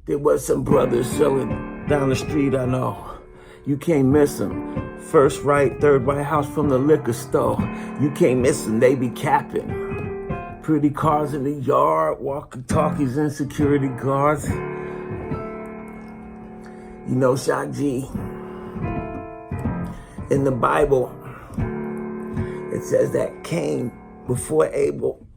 There was some brothers selling down the street, I know. You can't miss them. First right, third right house from the liquor store. You can't miss them, they be capping. Pretty cars in the yard, walkie-talkies and security guards. You know, Shaq G, in the Bible, it says that Cain before Abel.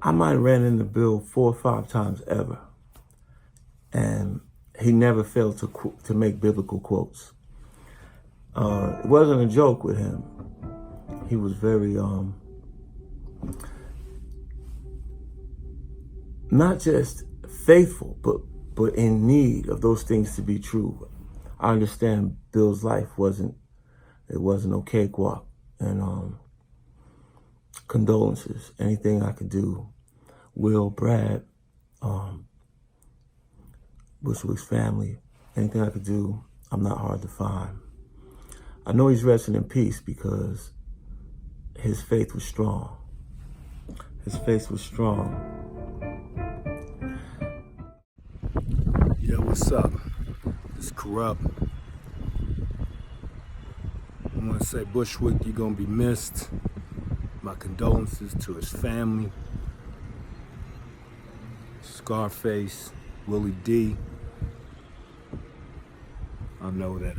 I might have ran into Bill 4 or 5 times ever, and he never failed to make biblical quotes. It wasn't a joke with him. He was very, not just faithful, but in need of those things to be true. I understand Bill's life wasn't no cakewalk, and condolences. Anything I could do, Will, Brad, Bushwick's family, anything I could do, I'm not hard to find. I know he's resting in peace because his faith was strong. His faith was strong. Yo, what's up? It's Kurupt. I want to say, Bushwick, you're going to be missed. My condolences to his family. Scarface, Willie D. I know that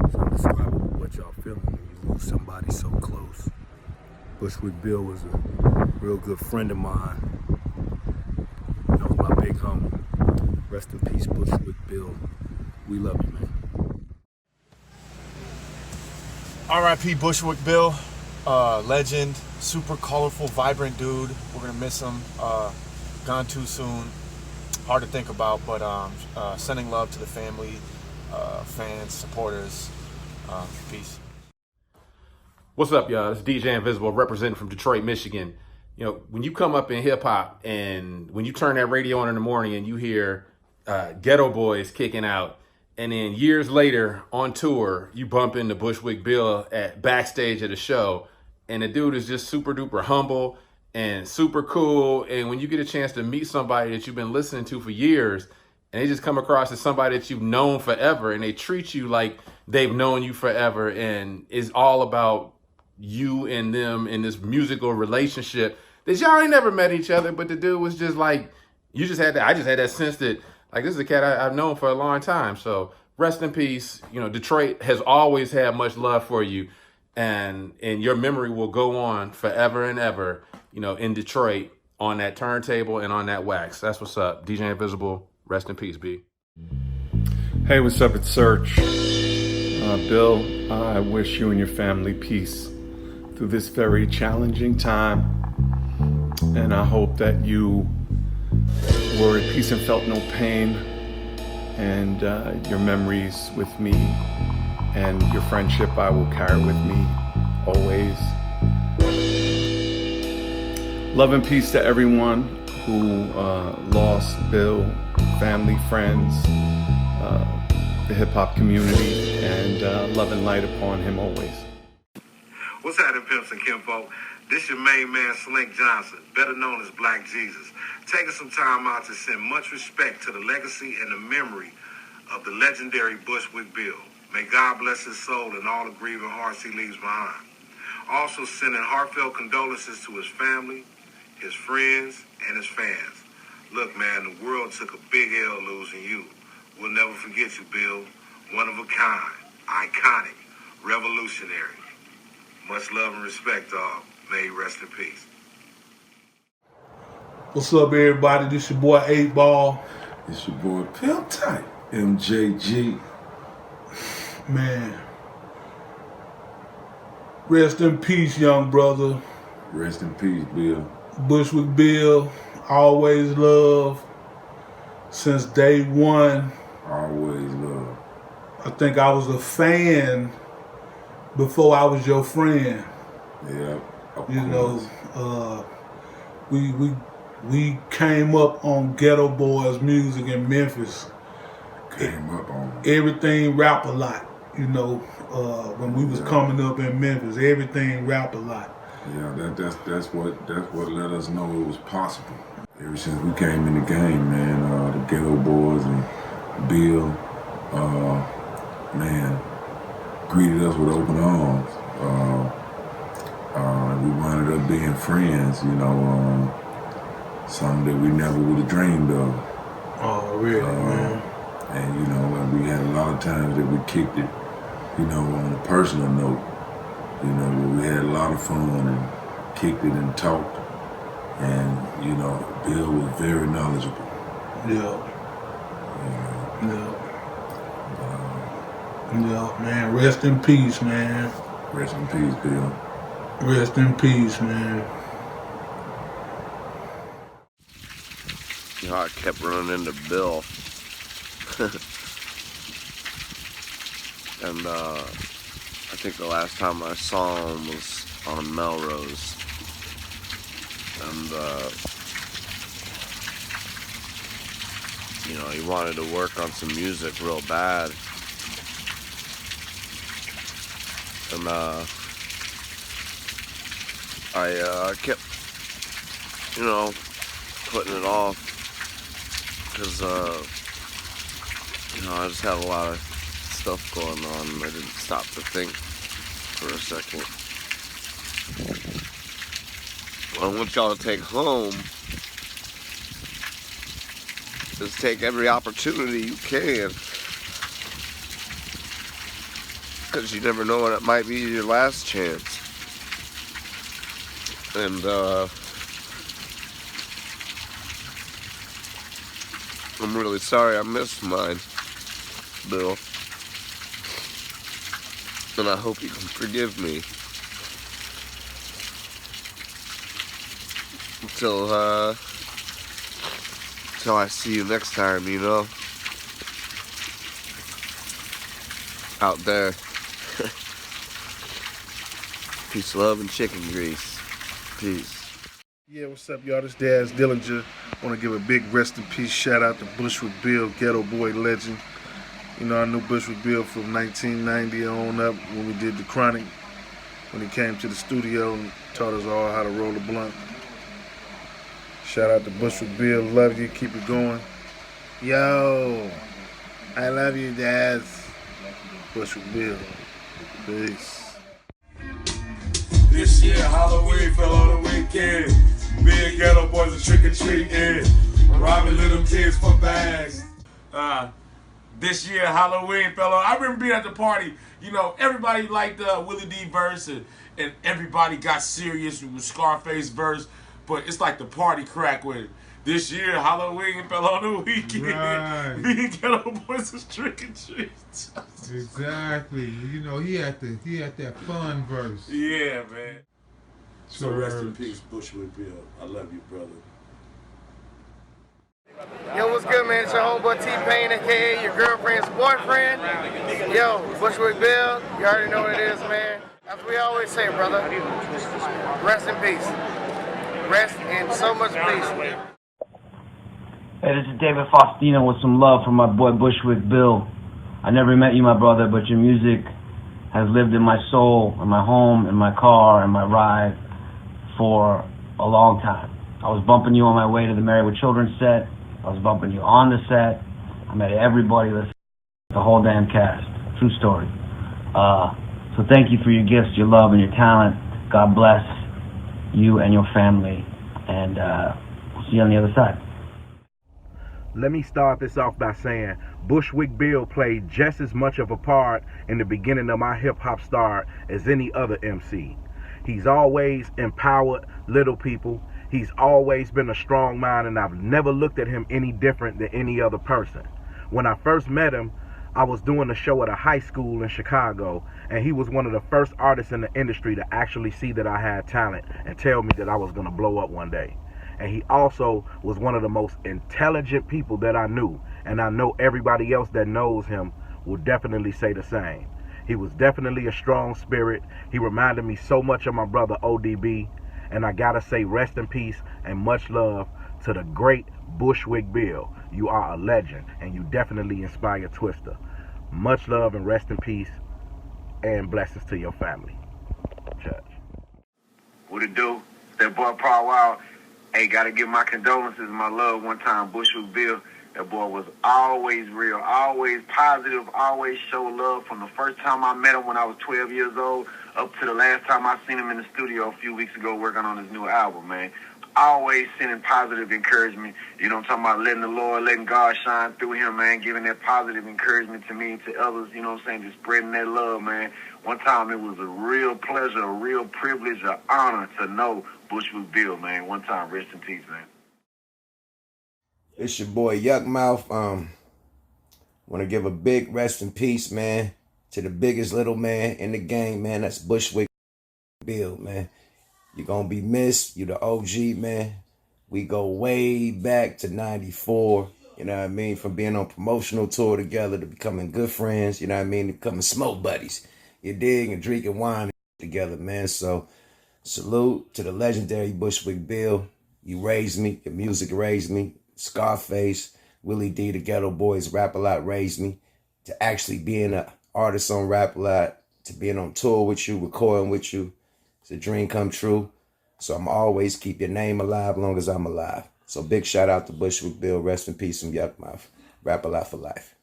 it's indescribable what y'all feeling when you lose somebody so close. Bushwick Bill was a real good friend of mine. That was my big homie. Rest in peace, Bushwick Bill. We love you, man. R.I.P. Bushwick Bill, legend, super colorful, vibrant dude. We're gonna miss him. Gone too soon. Hard to think about, but sending love to the family, fans, supporters. Peace. What's up, y'all? It's DJ Invisible, representing from Detroit, Michigan. You know, when you come up in hip hop and when you turn that radio on in the morning and you hear Ghetto Boys kicking out, and then years later on tour, you bump into Bushwick Bill at backstage at a show, and the dude is just super duper humble and super cool. And when you get a chance to meet somebody that you've been listening to for years, and they just come across as somebody that you've known forever, and they treat you like they've known you forever, and it's all about you and them in this musical relationship that y'all ain't never met each other, but the dude was just like, I just had that sense that, like, this is a cat I've known for a long time. So rest in peace. You know, Detroit has always had much love for you, and your memory will go on forever and ever, you know, in Detroit on that turntable and on that wax. That's what's up. DJ Invisible, rest in peace, B. Hey, what's up? It's Search. Bill, I wish you and your family peace through this very challenging time. And I hope that you were at peace and felt no pain. And your memories with me and your friendship I will carry with me always. Love and peace to everyone who lost Bill, family, friends, the hip-hop community, and love and light upon him always. What's happening, pimps and kinfolk? This your main man, Slink Johnson, better known as Black Jesus, taking some time out to send much respect to the legacy and the memory of the legendary Bushwick Bill. May God bless his soul and all the grieving hearts he leaves behind. Also sending heartfelt condolences to his family, his friends, and his fans. Look, man, the world took a big L losing you. We'll never forget you, Bill. One of a kind, iconic, revolutionary. Much love and respect, dog. May you rest in peace. What's up, everybody? This your boy 8 Ball. It's your boy Pimp Tight, MJG. Man, rest in peace, young brother. Rest in peace, Bill. Bushwick Bill, always love. Since day one. Always love. I think I was a fan before I was your friend. Yeah. You know, we came up on Ghetto Boys music in Memphis. Came up on everything rap a lot. You know, when we was coming up in Memphis, everything rap a lot. Yeah, that's what let us know it was possible. Ever since we came in the game, man, the Ghetto Boys and Bill, man, greeted us with open arms. We wound up being friends, you know, something that we never would have dreamed of. Oh, really, man? And, you know, we had a lot of times that we kicked it, you know, on a personal note, you know, where we had a lot of fun and kicked it and talked. And, you know, Bill was very knowledgeable. Yeah. Yeah, man. Rest in peace, man. Rest in peace, Bill. Rest in peace, man. You know, I kept running into Bill. And I think the last time I saw him was on Melrose. And you know, he wanted to work on some music real bad. And I kept, you know, putting it off because, you know, I just had a lot of stuff going on and I didn't stop to think for a second. What I want y'all to take home is take every opportunity you can, because you never know when it might be your last chance. And I'm really sorry I missed mine, Bill. And I hope you can forgive me. Until I see you next time, you know? Out there. Peace, love, and chicken grease. Peace. Yeah, what's up, y'all? This Daz Dillinger. I want to give a big rest in peace shout out to Bushwick Bill, Ghetto Boy legend. You know, I knew Bushwick Bill from 1990 on up when we did The Chronic, when he came to the studio and taught us all how to roll a blunt. Shout out to Bushwick Bill, love you, keep it going. Yo, I love you, Daz. Bushwick Bill, peace. This year Halloween fell on the weekend. Big Ghetto Boys are trick-or-treating, robbing little kids for bags. This year Halloween fell on. I remember being at the party, you know, everybody liked the Willie D verse and everybody got serious with Scarface verse, but it's like the party crack with it. This year Halloween fell on the weekend. Right. Big Ghetto Boys is trick-or-treating. Exactly. You know, he had that fun verse. Yeah, man. So rest in peace, Bushwick Bill. I love you, brother. Yo, what's good, man? It's your homeboy T-Pain, aka your girlfriend's boyfriend. Yo, Bushwick Bill, you already know what it is, man. As we always say, brother, rest in peace. Rest in so much peace. Hey, this is David Faustino with some love from my boy Bushwick Bill. I never met you, my brother, but your music has lived in my soul, in my home, in my car, in my ride for a long time. I was bumping you on my way to the Married with Children set. I was bumping you on the set. I met everybody, the whole damn cast. True story. So thank you for your gifts, your love, and your talent. God bless you and your family. And we'll see you on the other side. Let me start this off by saying Bushwick Bill played just as much of a part in the beginning of my hip-hop start as any other MC. He's always empowered little people. He's always been a strong mind, and I've never looked at him any different than any other person. When I first met him, I was doing a show at a high school in Chicago, and he was one of the first artists in the industry to actually see that I had talent and tell me that I was going to blow up one day. And he also was one of the most intelligent people that I knew, and I know everybody else that knows him will definitely say the same. He was definitely a strong spirit. He reminded me so much of my brother ODB, and I gotta say rest in peace and much love to the great Bushwick Bill. You are a legend, and you definitely inspire Twista. Much love and rest in peace, and blessings to your family. Church. What it do? It's that boy Prov. Hey, gotta give my condolences and my love one time, Bushwick Bill. That boy was always real, always positive, always show love from the first time I met him when I was 12 years old up to the last time I seen him in the studio a few weeks ago working on his new album, man. Always sending positive encouragement. You know what I'm talking about? Letting the Lord, letting God shine through him, man. Giving that positive encouragement to me and to others, you know what I'm saying? Just spreading that love, man. One time it was a real pleasure, a real privilege, an honor to know Bushwick Bill, man. One time, rest in peace, man. It's your boy Yuck Mouth. Want to give a big rest in peace, man, to the biggest little man in the game, man. That's Bushwick Bill, man. You're going to be missed. You the OG, man. We go way back to 94, you know what I mean? From being on promotional tour together to becoming good friends, you know what I mean? To becoming smoke buddies. You dig? And drinking wine together, man. So salute to the legendary Bushwick Bill. You raised me. Your music raised me. Scarface, Willie D, the Ghetto Boys, Rap A Lot raised me. To actually being an artist on Rap A Lot, to being on tour with you, recording with you. It's a dream come true. So I'm always keep your name alive as long as I'm alive. So big shout out to Bushwick Bill. Rest in peace from Yuck Mouth. Rap A Lot for life.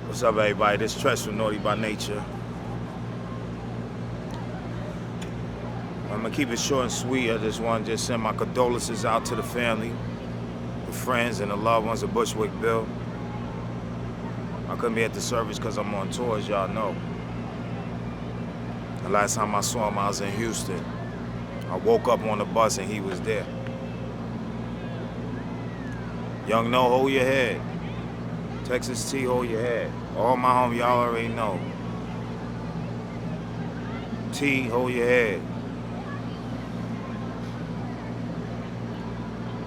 What's up, everybody? This is Treach from Naughty by Nature. I'm gonna keep it short and sweet. I just want to send my condolences out to the family, the friends, and the loved ones of Bushwick Bill. I couldn't be at the service because I'm on tour, as y'all know. The last time I saw him, I was in Houston. I woke up on the bus and he was there. Young No, hold your head. Texas T, hold your head. All my homies, y'all already know. T, hold your head.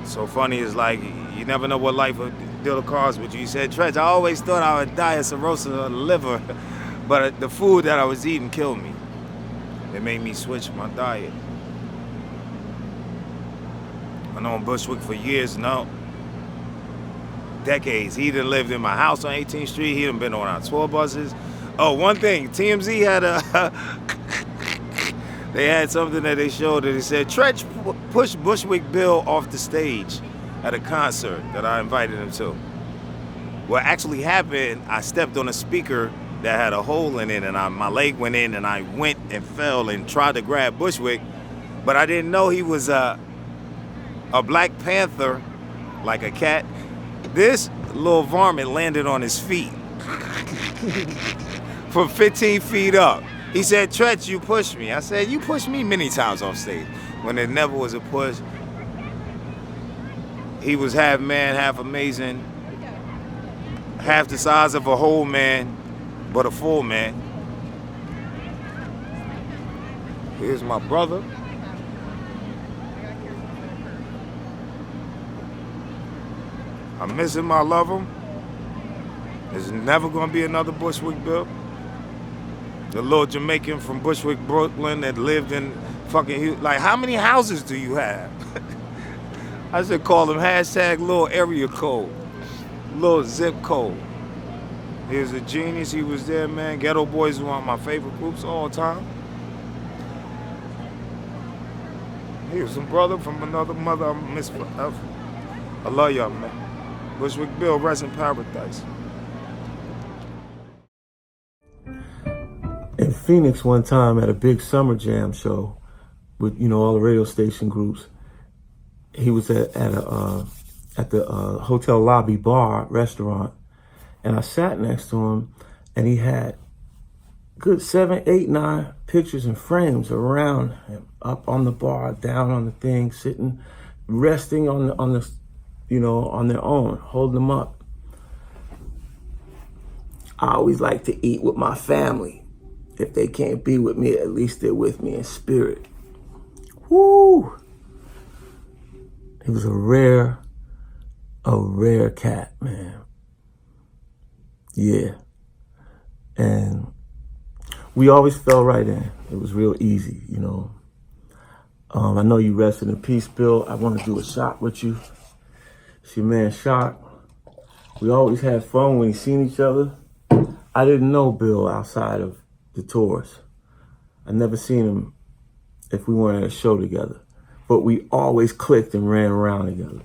So funny is like, you never know what life will deal the cards with you. He said, Treach, I always thought I would die of cirrhosis of the liver, but the food that I was eating killed me. It made me switch my diet. I've known Bushwick for years now, decades. He done lived in my house on 18th Street. He done been on our tour buses. Oh, one thing, TMZ had they had something that they showed that they said, Treach pushed Bushwick Bill off the stage at a concert that I invited him to. What actually happened, I stepped on a speaker that had a hole in it and my leg went in and I went and fell and tried to grab Bushwick, but I didn't know he was a Black Panther, like a cat. This little varmint landed on his feet from 15 feet up. He said, Treach, you pushed me. I said, you pushed me many times off stage. When it never was a push. He was half man, half amazing, half the size of a whole man, but a full man. Here's my brother. I miss him, I love him. There's never gonna be another Bushwick Bill. The little Jamaican from Bushwick, Brooklyn that lived in fucking, like, how many houses do you have? I should call him hashtag little area code, little zip code. He was a genius, he was there, man. Ghetto Boys is one of my favorite groups all time. He was a brother from another mother I miss forever. I love y'all, man. Bushwick Bill, rest in paradise. In Phoenix one time at a big summer jam show with, you know, all the radio station groups, he was at the hotel lobby bar restaurant, and I sat next to him, and he had good 7, 8, 9 pictures and frames around him, up on the bar, down on the thing, sitting, resting on the you know, on their own, holding them up. I always like to eat with my family. If they can't be with me, at least they're with me in spirit. Woo! He was a rare cat, man. Yeah. And we always fell right in. It was real easy, you know. I know you rested in peace, Bill. I want to do a shot with you. It's your man, Shock. We always had fun when we seen each other. I didn't know Bill outside of the tours. I never seen him if we weren't at a show together. But we always clicked and ran around together.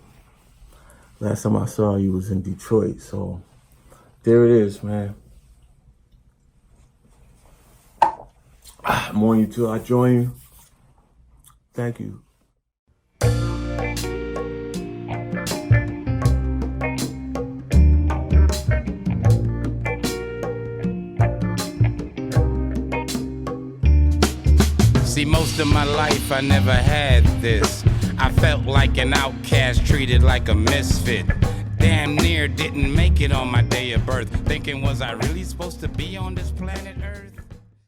Last time I saw you was in Detroit, so there it is, man. I'm on you till I join you. Thank you. See, most of my life I never had this. I felt like an outcast, treated like a misfit. Damn near didn't make it on my day of birth. Thinking, was I really supposed to be on this planet Earth?